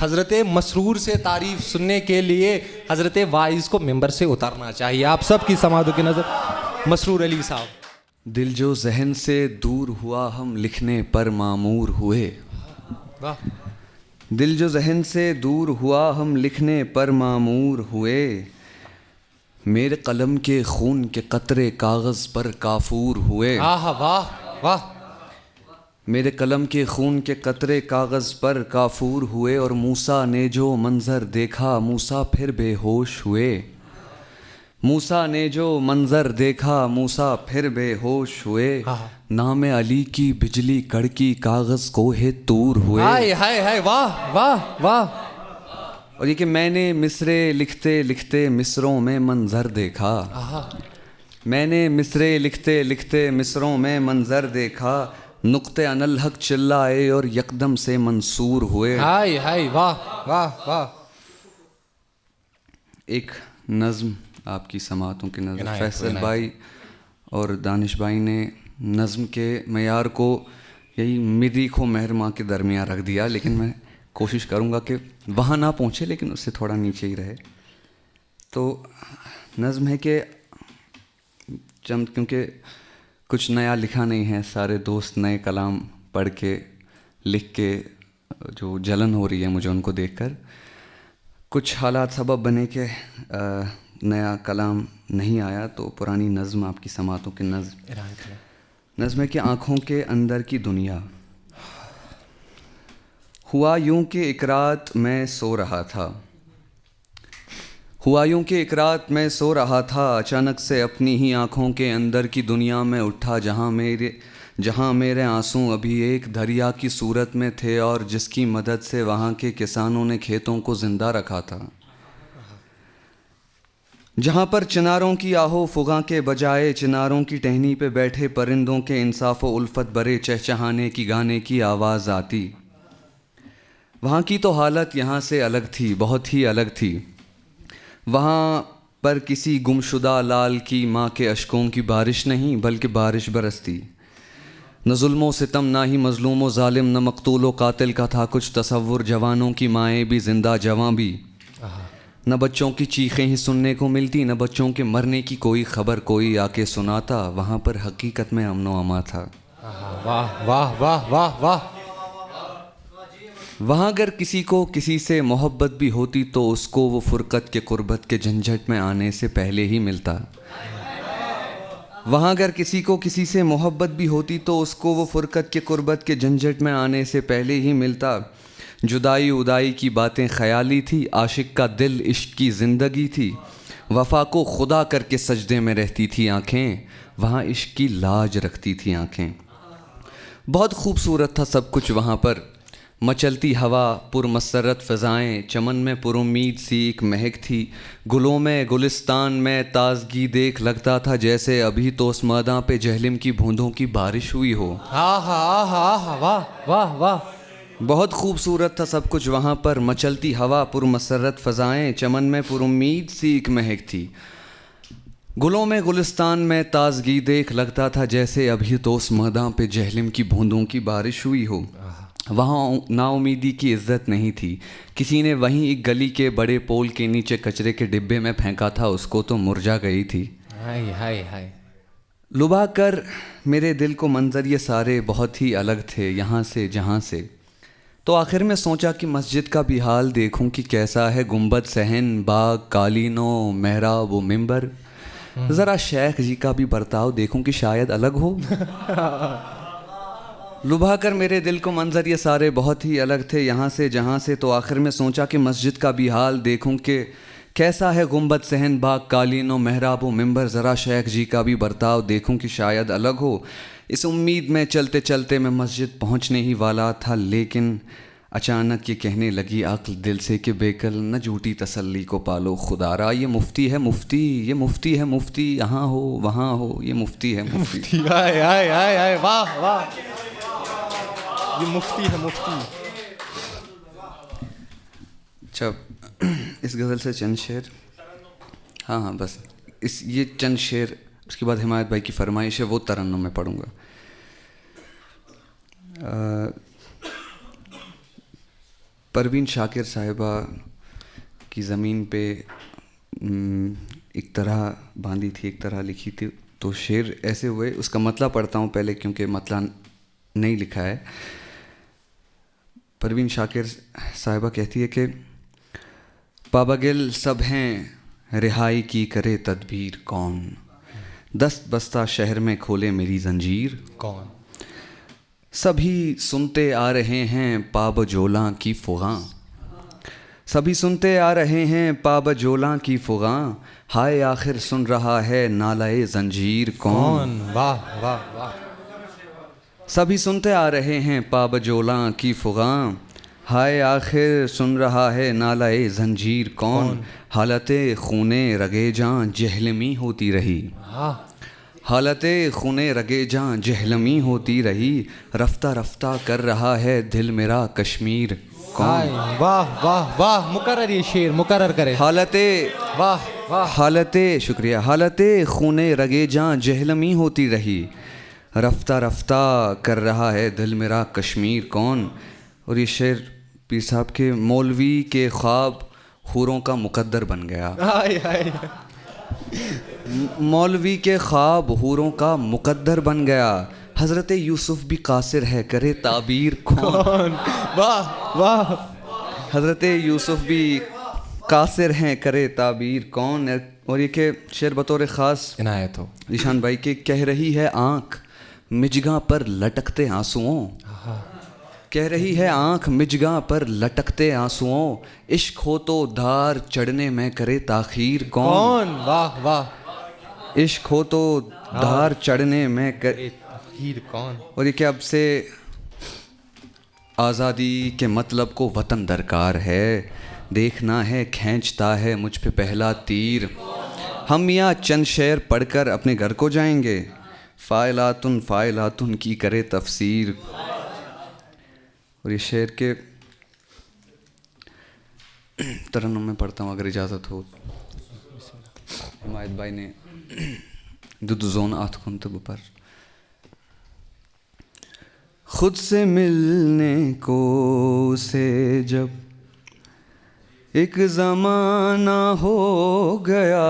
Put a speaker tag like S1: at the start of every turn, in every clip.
S1: حضرت مسرور سے تعریف سننے کے لیے حضرت واعظ کو ممبر سے اترنا چاہیے. آپ سب کی سماعتوں کی نظر مسرور علی صاحب.
S2: دل جو ذہن سے دور ہوا ہم لکھنے پر معمور ہوئے.
S1: واہ.
S2: دل جو ذہن سے دور ہوا ہم لکھنے پر معمور ہوئے. میرے قلم کے خون کے قطرے کاغذ پر کافور ہوئے.
S1: واہ واہ واہ.
S2: میرے قلم کے خون کے قطرے کاغذ پر کافور ہوئے اور موسیٰ نے جو منظر دیکھا موسیٰ پھر بے ہوش ہوئے. موسیٰ نے جو منظر دیکھا موسیٰ پھر بے ہوش ہوئے. نام علی کی بجلی کڑکی کاغذ کوہ طور ہوئے.
S1: ہائے ہائے ہائے. واہ واہ واہ.
S2: اور یہ کہ میں نے مصرے لکھتے لکھتے مصروں میں منظر دیکھا. میں نے مصرے لکھتے لکھتے مصروں میں منظر دیکھا. نقطے انالحق چلائے اور یکدم سے منصور ہوئے.
S1: ہائے ہائے. واہ واہ واہ.
S2: ایک نظم آپ کی سماعتوں کی نظر. فیصل بھائی اور دانش بھائی نے نظم کے معیار کو یہی مریخ و مہرماں کے درمیان رکھ دیا, لیکن میں کوشش کروں گا کہ وہاں نہ پہنچے لیکن اس سے تھوڑا نیچے ہی رہے. تو نظم ہے کہ چند, کیونکہ کچھ نیا لکھا نہیں ہے, سارے دوست نئے کلام پڑھ کے لکھ کے جو جلن ہو رہی ہے مجھے ان کو دیکھ کر, کچھ حالات سبب بنے کہ نیا کلام نہیں آیا, تو پرانی نظم آپ کی سماعتوں کی نظم ہے کہ آنکھوں کے اندر کی دنیا. ہوا یوں کہ ایک رات میں سو رہا تھا. ہوا یوں کہ ایک رات میں سو رہا تھا, اچانک سے اپنی ہی آنکھوں کے اندر کی دنیا میں اٹھا, جہاں میرے آنسوں ابھی ایک دریا کی صورت میں تھے اور جس کی مدد سے وہاں کے کسانوں نے کھیتوں کو زندہ رکھا تھا. جہاں پر چناروں کی آہو فغاں کے بجائے چناروں کی ٹہنی پہ بیٹھے پرندوں کے انصاف و الفت برے چہچہانے کی گانے کی آواز آتی. وہاں کی تو حالت یہاں سے الگ تھی, بہت ہی الگ تھی. وہاں پر کسی گمشدہ لال کی ماں کے اشکوں کی بارش نہیں بلکہ بارش برستی. نہ ظلم و ستم, نہ ہی مظلوم و ظالم, نہ مقتول و قاتل کا تھا کچھ تصور. جوانوں کی مائیں بھی زندہ, جواں بھی. نہ بچوں کی چیخیں ہی سننے کو ملتی, نہ بچوں کے مرنے کی کوئی خبر کوئی آ کے سناتا. وہاں پر حقیقت میں امن و امان تھا.
S1: واہ واہ واہ واہ واہ.
S2: وہاں اگر کسی کو کسی سے محبت بھی ہوتی تو اس کو وہ فرقت کے قربت کے جھنجھٹ میں آنے سے پہلے ہی ملتا. وہاں اگر کسی کو کسی سے محبت بھی ہوتی تو اس کو وہ فرقت کے قربت کے جھنجھٹ میں آنے سے پہلے ہی ملتا. جدائی ادائی کی باتیں خیالی تھی, عاشق کا دل عشق کی زندگی تھی. وفا کو خدا کر کے سجدے میں رہتی تھی آنکھیں, وہاں عشق کی لاج رکھتی تھی آنکھیں. بہت خوبصورت تھا سب کچھ وہاں پر. مچلتی ہوا, پر مسرت فضائیں, چمن میں پر امید سی ایک مہک تھی. گلوں میں گلستان میں تازگی دیکھ لگتا تھا جیسے ابھی تو اس میداں پہ جہلم کی بوندوں کی بارش ہوئی ہو.
S1: واہ واہ واہ.
S2: بہت خوبصورت تھا سب کچھ وہاں پر. مچلتی ہوا, پر مسرت فضائیں, چمن میں پر امید سی ایک مہک تھی. گلوں میں گلستان میں تازگی دیکھ لگتا تھا جیسے ابھی تو اس میداں پہ جہلم کی بوندوں کی بارش ہوئی ہو. وہاں نا امیدی کی عزت نہیں تھی. کسی نے وہیں ایک گلی کے بڑے پول کے نیچے کچرے کے ڈبے میں پھینکا تھا, اس کو تو مرجا گئی تھی.
S1: ہائے ہائے ہائے.
S2: لبھا کر میرے دل کو منظر یہ سارے بہت ہی الگ تھے یہاں سے جہاں سے. تو آخر میں سوچا کہ مسجد کا بھی حال دیکھوں کہ کیسا ہے. گنبد, صحن, باغ, قالینوں, محراب و ممبر. ذرا شیخ جی کا بھی برتاؤ دیکھوں کہ شاید الگ ہو. لبھا کر میرے دل کو منظر یہ سارے بہت ہی الگ تھے یہاں سے جہاں سے. تو آخر میں سوچا کہ مسجد کا بھی حال دیکھوں کہ کیسا ہے. گنبد, صحن, باغ, قالین و محراب و ممبر. ذرا شیخ جی کا بھی برتاؤ دیکھوں کہ شاید الگ ہو. اس امید میں چلتے چلتے میں مسجد پہنچنے ہی والا تھا, لیکن اچانک یہ کہنے لگی عقل دل سے کہ بیکل نہ جھوٹی تسلی کو پالو خدا را. یہ مفتی ہے مفتی, یہ مفتی ہے مفتی, یہاں ہو وہاں ہو, یہ مفتی ہے مفتی.
S1: ہائے ہائے ہائے ہائے. واہ واہ. یہ مفتی ہے مفتی.
S2: اچھا, اس غزل سے چند شعر. ہاں بس یہ چند شعر, اس کے بعد حمایت بھائی کی فرمائش ہے وہ ترنم میں پڑھوں گا. پروین شاکر صاحبہ کی زمین پہ ایک طرح باندھی تھی، ایک طرح لکھی تھی، تو شعر ایسے ہوئے. اس کا مطلب پڑھتا ہوں پہلے کیونکہ مطلب نہیں لکھا ہے. پروین شاکر صاحبہ کہتی ہے کہ پابگل سب ہیں رہائی کی کرے تدبیر کون، دست بستہ شہر میں کھولے میری زنجیر
S1: کون،
S2: سبھی سنتے آ رہے ہیں پاب جولاں کی فغاں، سبھی سنتے آ رہے ہیں پاب جولاں کی فغاں، ہائے آخر سن رہا ہے نالۂ زنجیر کون.
S1: واہ واہ واہ.
S2: سبھی سنتے آ رہے ہیں پاب جولاں کی فغاں، ہائے آخر سن رہا ہے نالۂ زنجیر کون. حالت خونے رگے جاں جہلمی ہوتی رہی، حالت خونے رگے جاں جہلمی ہوتی رہی، رفتہ رفتہ کر رہا ہے دل میرا کشمیر کون.
S1: واہ واہ واہ. مقرر یہ شعر مقرر کرے.
S2: حالت
S1: واہ واہ.
S2: حالت شکریہ حالت خونے رگے جاں جہلمی ہوتی رہی، رفتہ رفتہ کر رہا ہے دل میرا کشمیر کون. اور یہ شعر پیر صاحب کے مولوی کے خواب حوروں کا مقدر بن گیا. مولوی کے خواب حوروں کا مقدر بن گیا، حضرت یوسف بھی قاصر ہے کرے تعبیر کون.
S1: واہ واہ.
S2: حضرت یوسف بھی قاصر ہیں کرے تعبیر کون. اور یہ کہ شعر بطور خاص
S1: عنایت ہو
S2: ذیشان بھائی کہ کہہ رہی ہے آنکھ مجگاں پر لٹکتے آنسوؤں، کہہ رہی ہے آنکھ مجگاں پر لٹکتے آنسوؤں، عشق ہو تو دھار چڑھنے میں کرے تاخیر کون.
S1: واہ واہ.
S2: عشق ہو تو دھار چڑھنے میں کرے
S1: تاخیر کون.
S2: اور یہ کہ اب سے آزادی کے مطلب کو وطن درکار ہے، دیکھنا ہے کھینچتا ہے مجھ پہ پہلا تیر، ہم یہاں چند شعر پڑھ کر اپنے گھر کو جائیں گے، فائلاتن فائلاتن کی کرے تفسیر. اور یہ شعر کے ترنم میں پڑھتا ہوں اگر اجازت ہو. حمایت بھائی نے دو زون آتھ کنت پر خود سے ملنے کو سے جب ایک زمانہ ہو گیا،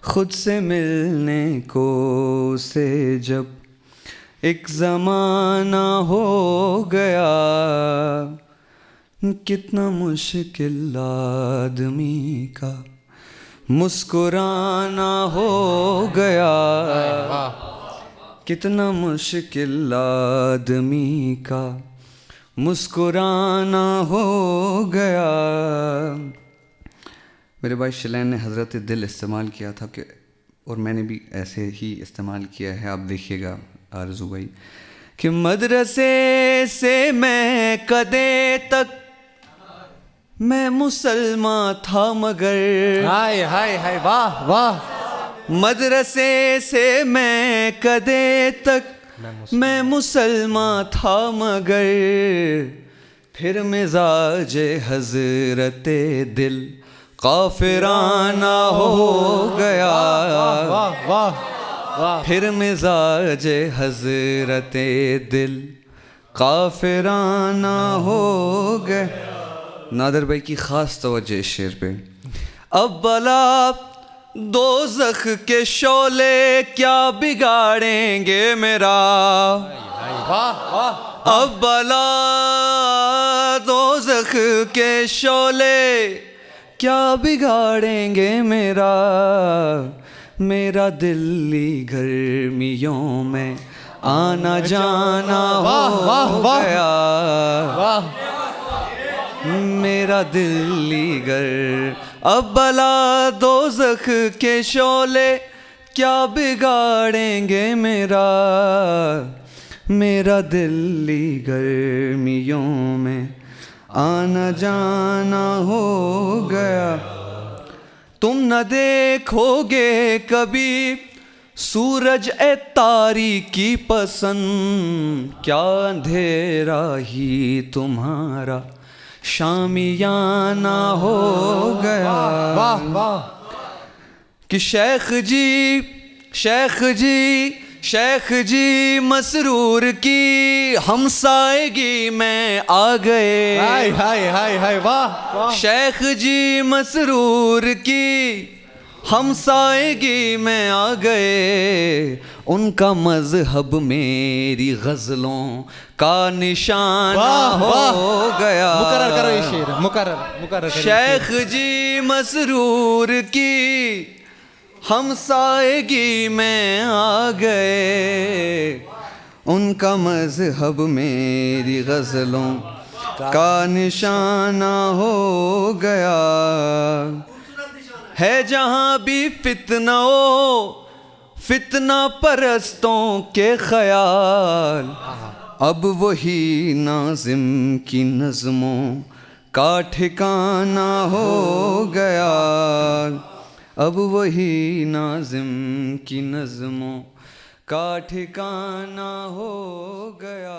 S2: خود سے ملنے کو سے جب ایک زمانہ ہو گیا، کتنا مشکل آدمی کا مسکرانا ہو گیا، کتنا مشکل آدمی کا مسکرانا ہو گیا. میرے بھائی شلین نے حضرت دل استعمال کیا تھا کہ اور میں نے بھی ایسے ہی استعمال کیا ہے. آپ دیکھیے گا آرزو بھائی کہ مدرسے سے میں کدے تک میں مسلمان تھا مگر،
S1: ہائے ہائے ہائے. واہ واہ.
S2: مدرسے سے میں کدے تک میں مسلمان تھا مگر، پھر مزاج حضرت دل کافرانہ ہو گیا،
S1: واہ واہ واہ.
S2: پھر مزاج حضرت دل کافرانہ ہو گئے. نادر بھائی کی خاص توجہ اس شعر پہ. اب بلا دوزخ کے شعلے کیا بگاڑیں گے میرا، اب بلا دوزخ کے شعلے کیا بگاڑیں گے میرا، میرا دلی گرمیوں میں آنا جانا ہو گیا، میرا دلی گر. اب بلا دوزخ کے شعلے کیا بگاڑیں گے میرا، میرا دلی گرمیوں میں آنا جانا ہو گیا. تم نہ دیکھو گے کبھی سورج اے تاریکی پسند، کیا اندھیرا ہی تمہارا شامیانہ ہو گیا.
S1: واہ واہ.
S2: کہ شیخ جی شیخ جی مسرور کی ہمسائیگی میں آ گئے.
S1: ہائے ہائے ہائے ہائے واہ واہ.
S2: شیخ جی مسرور کی ہمسائیگی میں آ گئے. ان کا مذہب میری غزلوں کا نشانہ ہو گیا.
S1: مقرر کرو یہ شعر, مقرر
S2: شیخ جی مسرور کی ہمسائیگی میں آ گئے. ان کا مذہب میری غزلوں کا نشانہ ہو گیا. ہے جہاں بھی فتنہ فتنہ پرستوں کے خیال, اب وہی ناظم کی نظموں کا ٹھکانہ ہو گیا. اب وہی ناظم کی نظموں کا ٹھکانہ ہو گیا.